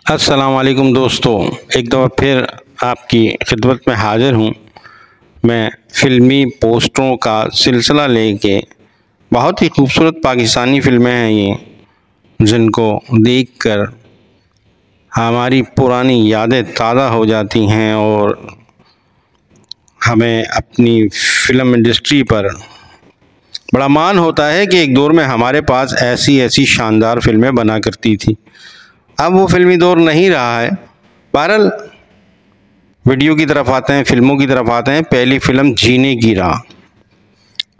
अस्सलाम वालेकुम दोस्तों, एक दफ़ा फिर आपकी खिदमत में हाज़िर हूँ। मैं फ़िल्मी पोस्टरों का सिलसिला लेके बहुत ही खूबसूरत पाकिस्तानी फ़िल्में हैं ये, जिनको देखकर हमारी पुरानी यादें ताज़ा हो जाती हैं और हमें अपनी फ़िल्म इंडस्ट्री पर बड़ा मान होता है कि एक दौर में हमारे पास ऐसी ऐसी शानदार फ़िल्में बना करती थी। अब वो फ़िल्मी दौर नहीं रहा है। बहरहाल वीडियो की तरफ आते हैं, फ़िल्मों की तरफ आते हैं। पहली फ़िल्म जीने की राह।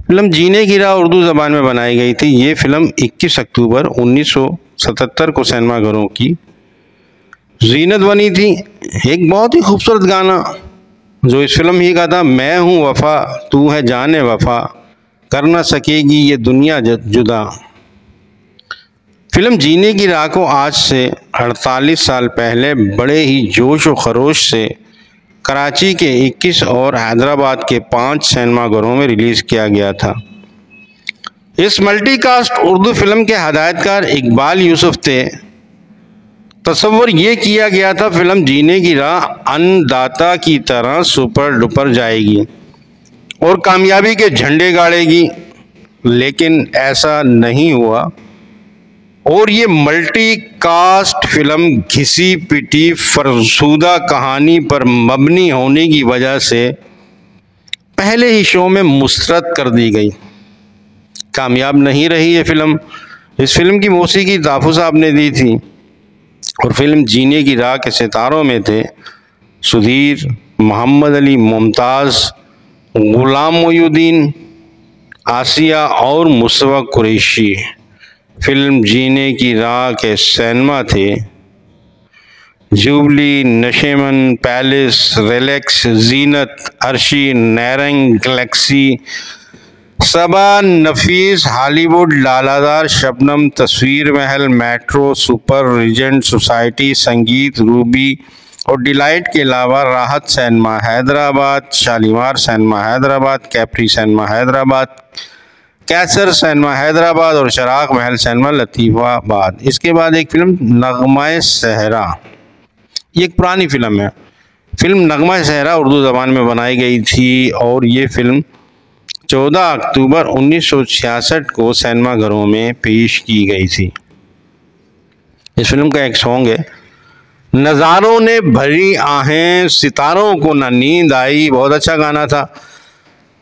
फ़िल्म जीने की राह उर्दू ज़बान में बनाई गई थी। ये फ़िल्म 21 अक्टूबर 1977 को सिनेमाघरों की जीनत बनी थी। एक बहुत ही खूबसूरत गाना जो इस फिल्म ही का था, मैं हूँ वफ़ा तू है जाने वफ़ा, कर ना सकेगी ये दुनिया जुदा। फिल्म जीने की राह को आज से 48 साल पहले बड़े ही जोश व खरोश से कराची के 21 और हैदराबाद के 5 सिनेमाघरों में रिलीज़ किया गया था। इस मल्टीकास्ट उर्दू फिल्म के हदायतकार इकबाल यूसुफ थे। तसव्वुर ये किया गया था फिल्म जीने की राह अन्नदाता की तरह सुपर डुपर जाएगी और कामयाबी के झंडे गाड़ेगी, लेकिन ऐसा नहीं हुआ और ये मल्टी कास्ट फिल्म घिसी पिटी फरसूदा कहानी पर मबनी होने की वजह से पहले ही शो में मुस्तरद कर दी गई। कामयाब नहीं रही ये फिल्म। इस फिल्म की मौसीकी ताफू साहब ने दी थी और फिल्म जीने की राह के सितारों में थे सुधीर, मोहम्मद अली, मुमताज़, गुलाम मोयुद्दीन, आसिया और मुस्तफ़ा कुरैशी। फिल्म जीने की राह के सिनेमा थे Jubilee, Nasheman, Palace, Relax, Zeenat, Arshi, Nairang, Galaxy, Saba, Nafees, Hollywood, Laladar, Shabnam, Tasveer Mahal, Metro, Super, Regent, Society, Sangeet, Ruby और डिलाइट के अलावा Rahat cinema Hyderabad, Shalimar cinema Hyderabad, Capri cinema Hyderabad, Qaiser cinema Hyderabad और चराग महल सिनेमा लतीफ़ाबाद। इसके बाद एक फिल्म नगमा सहरा, ये एक पुरानी फिल्म है। फिल्म नगमा सहरा उर्दू ज़बान में बनाई गई थी और ये फिल्म 14 अक्टूबर 1966 को सिनेमाघरों में पेश की गई थी। इस फिल्म का एक सॉन्ग है, नज़ारों ने भरी आहें सितारों को न नींद आई, बहुत अच्छा गाना था।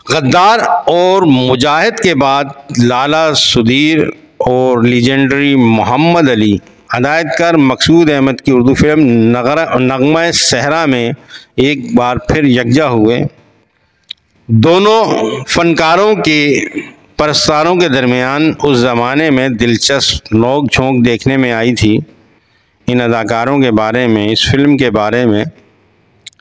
गद्दार और मुजाहिद के बाद लाला, सुधीर और लीजेंडरी मोहम्मद अली हदायतकार मकसूद अहमद की उर्दू फिल्म नगमा सहरा में एक बार फिर यकजा हुए। दोनों फनकारों के परस्तारों के दरमियान उस ज़माने में दिलचस्प नोक झोंक देखने में आई थी। इन अदाकारों के बारे में, इस फिल्म के बारे में,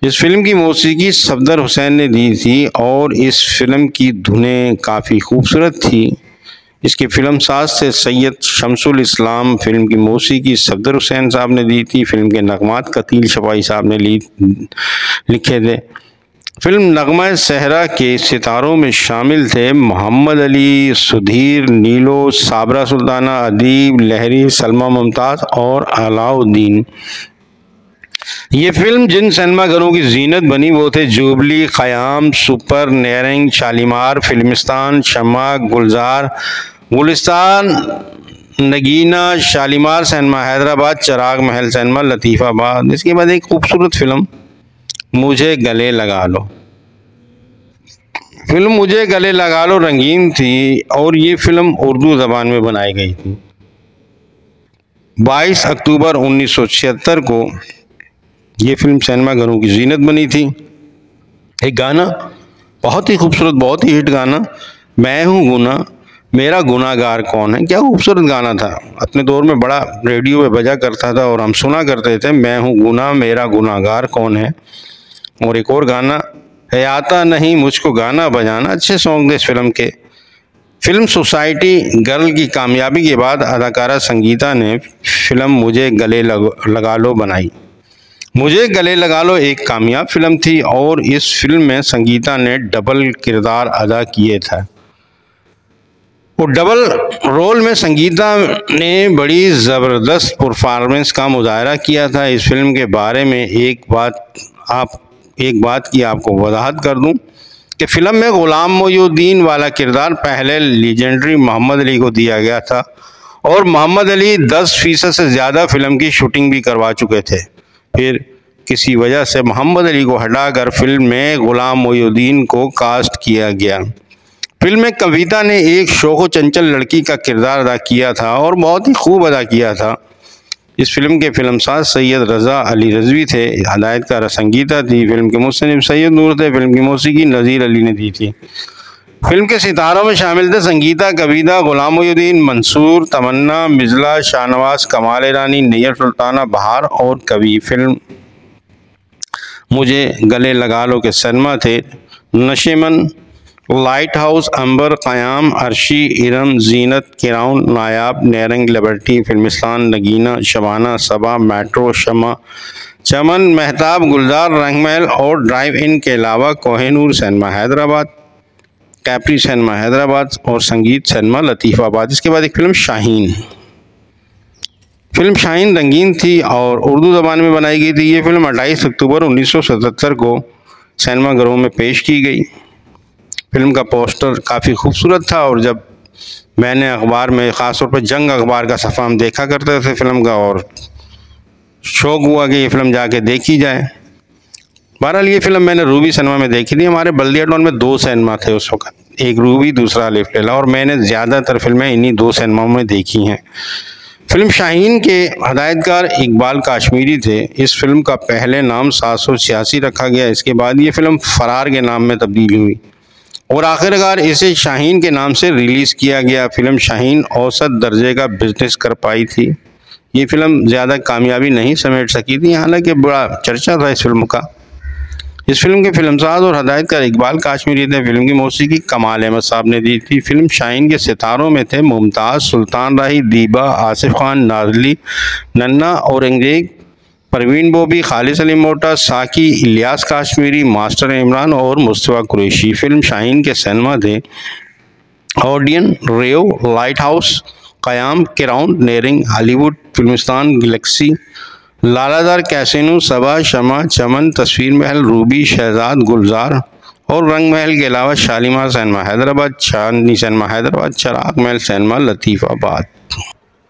इस फिल्म की मौसीकी सफदर हुसैन ने दी थी और इस फिल्म की धुनें काफ़ी खूबसूरत थी। इसके फिल्म साज थे सैयद शमसुल इस्लाम। फिल्म की मौसीकी सफदर हुसैन साहब ने दी थी। फिल्म के नगमात कतील शफाई साहब ने लिखे थे। फिल्म नगमा सहरा के सितारों में शामिल थे मोहम्मद अली, सुधीर, नीलो, साबरा सुल्ताना, अदीब, लहरी, सलमा मुमताज़ और अलाउद्दीन। ये फिल्म जिन सिनेमाघरों की जीनत बनी वो थे जुबली, ख़याम, सुपर, नैरंग, शालीमार, फिल्मिस्तान, शम्मा, गुलजार, गुलिस्तान, नगीना, शालीमार सिनेमा हैदराबाद, चराग महल सिनेमा लतीफ़ाबाद। इसके बाद एक खूबसूरत फिल्म मुझे गले लगा लो। फिल्म मुझे गले लगा लो रंगीन थी और ये फिल्म उर्दू ज़बान में बनाई गई थी। 22 अक्टूबर 1976 को ये फिल्म सिनेमाघरों की जीनत बनी थी। एक गाना बहुत ही खूबसूरत, बहुत ही हिट गाना, मैं हूँ गुना मेरा गुनाहगार कौन है। क्या खूबसूरत गाना था, अपने दौर में बड़ा रेडियो पे बजा करता था और हम सुना करते थे, मैं हूँ गुना मेरा गुनाहगार कौन है। और एक और गाना है, आता नहीं मुझको गाना बजाना। अच्छे सॉन्ग थे इस फिल्म के। फिल्म सोसाइटी गर्ल की कामयाबी के बाद अदाकारा संगीता ने फिल्म मुझे गले लगा लो बनाई। मुझे गले लगा लो एक कामयाब फिल्म थी और इस फिल्म में संगीता ने डबल किरदार अदा किए थे। वो डबल रोल में संगीता ने बड़ी ज़बरदस्त परफॉर्मेंस का मुजाहरा किया था। इस फिल्म के बारे में एक बात की आपको वजाहत कर दूं कि फ़िल्म में ग़ुलाम मोइनुद्दीन वाला किरदार पहले लीजेंडरी मोहम्मद अली को दिया गया था और मोहम्मद अली 10% से ज़्यादा फ़िल्म की शूटिंग भी करवा चुके थे। फिर किसी वजह से मोहम्मद अली को हटाकर फिल्म में ग़ुलाम मोइनुद्दीन को कास्ट किया गया। फिल्म में कविता ने एक शोखो चंचल लड़की का किरदार अदा किया था और बहुत ही खूब अदा किया था। इस फिल्म के फिल्मसाज सैयद रज़ा अली रज़वी थे, हदायतकार संगीता थी, फिल्म के मुसन्निफ सैयद नूर थे, फिल्म की मौसीकी नज़ीर अली ने दी थी। फिल्म के सितारों में शामिल थे संगीता, कविता, ग़ुलाम मोइनुद्दीन, मंसूर, तमन्ना, मिज़ला, शाहनवाज, कमाल ईरानी, नैयर सुल्ताना, बहार और कवि। फिल्म मुझे गले लगा लो के सनमा थे नशेमन, लाइट हाउस, अंबर, क़याम, अर्शी, इरम, जीनत, किराउन, नायाब, नेरंग, लिबर्टी, फिल्मिस्तान, नगीना, शबाना, सबा, मेट्रो, शमा, चमन, महताब, गुलजार, रंगमहल और ड्राइव इन के अलावा Kohinoor cinema Hyderabad, Capri cinema Hyderabad और संगीत सिनेमा लतीफ़ाबाद। इसके बाद एक फिल्म शाहीन। फिल्म शाहीन रंगीन थी और उर्दू ज़बान में बनाई गई थी। ये फिल्म 28 अक्टूबर 1977 को सिनेमाघरों में पेश की गई। फिल्म का पोस्टर काफ़ी खूबसूरत था और जब मैंने अखबार में ख़ासतौर पर जंग अखबार का सफ़ा हम देखा करते थे फिल्म का, और शौक़ हुआ कि ये फ़िल्म जाके देखी जाए। बहरहाल ये फ़िल्म मैंने रूबी सिनेमा में देखी थी। हमारे बल्दिया टाउन में 2 सिनेमा थे उस वक़्त, एक रूबी, दूसरा अलिफ लैला, और मैंने ज़्यादातर फिल्में इन्हीं 2 सिनेमाओं में देखी हैं। फिल्म शाहीन के हदायतकार इकबाल काश्मीरी थे। इस फिल्म का पहले नाम 786 रखा गया। इसके बाद ये फिल्म फरार के नाम में तब्दील हुई और आखिरकार इसे शाहीन के नाम से रिलीज़ किया गया। फिल्म शाहीन औसत दर्जे का बिजनेस कर पाई थी। ये फिल्म ज़्यादा कामयाबी नहीं समेट सकी थी, हालांकि बड़ा चर्चा था इस फिल्म का। इस फिल्म के फिल्मसाज और हदायतकार इकबाल काश्मीरी थे। फिल्म की मौसीकी कमाल अहमद साहब ने दी थी। फिल्म शाहीन के सितारों में थे मुमताज़, सुल्तान राही, दीबा, आसिफ खान, नाज़ली, नन्ना, औरंगजेब, परवीन बोबी, खालिद अली मोटा, साकी, इलियास काश्मीरी, मास्टर इमरान और मुस्तफ़ा कुरैशी। फिल्म शाहीन के सिनेमा थे ओडियन, रेयो, लाइट हाउस, क़याम, किराउन, Nairang, Hollywood, Filmistan, Galaxy, Laladar, Casino, Saba, Shama, Chaman, Tasveer Mahal, Ruby, Shahzad, गुलजार और रंग महल के अलावा शालीमार सिनेमा हैदराबाद, चांदनी सिनेमा हैदराबाद, चिराग महल सिनेमा लतीफ़ाबाद।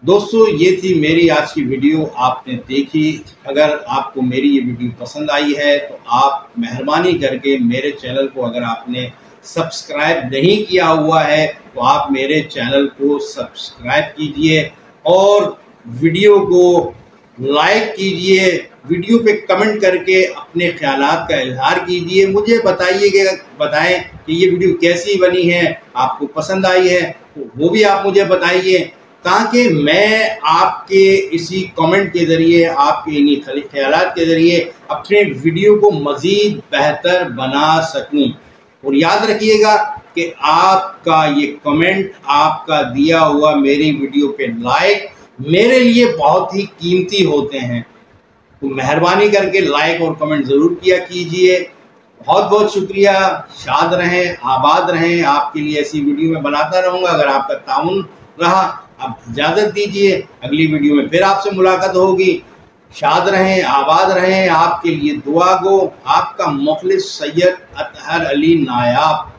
दोस्तों, ये थी मेरी आज की वीडियो, आपने देखी। अगर आपको मेरी ये वीडियो पसंद आई है तो आप मेहरबानी करके मेरे चैनल को, अगर आपने सब्सक्राइब नहीं किया हुआ है तो आप मेरे चैनल को सब्सक्राइब कीजिए और वीडियो को लाइक कीजिए। वीडियो पे कमेंट करके अपने ख्यालात का इजहार कीजिए। मुझे बताएं कि ये वीडियो कैसी बनी है, आपको पसंद आई है तो वो भी आप मुझे बताइए, ताकि मैं आपके इसी कमेंट के ज़रिए, आपके इन्हीं ख्यालात के ज़रिए अपने वीडियो को मज़ीद बेहतर बना सकूं। और याद रखिएगा कि आपका ये कमेंट, आपका दिया हुआ मेरी वीडियो पे लाइक मेरे लिए बहुत ही कीमती होते हैं, तो मेहरबानी करके लाइक और कमेंट ज़रूर किया कीजिए। बहुत बहुत शुक्रिया। शाद रहें, आबाद रहें। आपके लिए ऐसी वीडियो मैं बनाता रहूँगा अगर आपका ताउन रहा। अब इजाज़त दीजिए, अगली वीडियो में फिर आपसे मुलाकात होगी। शाद रहें, आबाद रहें। आपके लिए दुआ गो, आपका मुखलिस सैयद अतहर अली नायाब।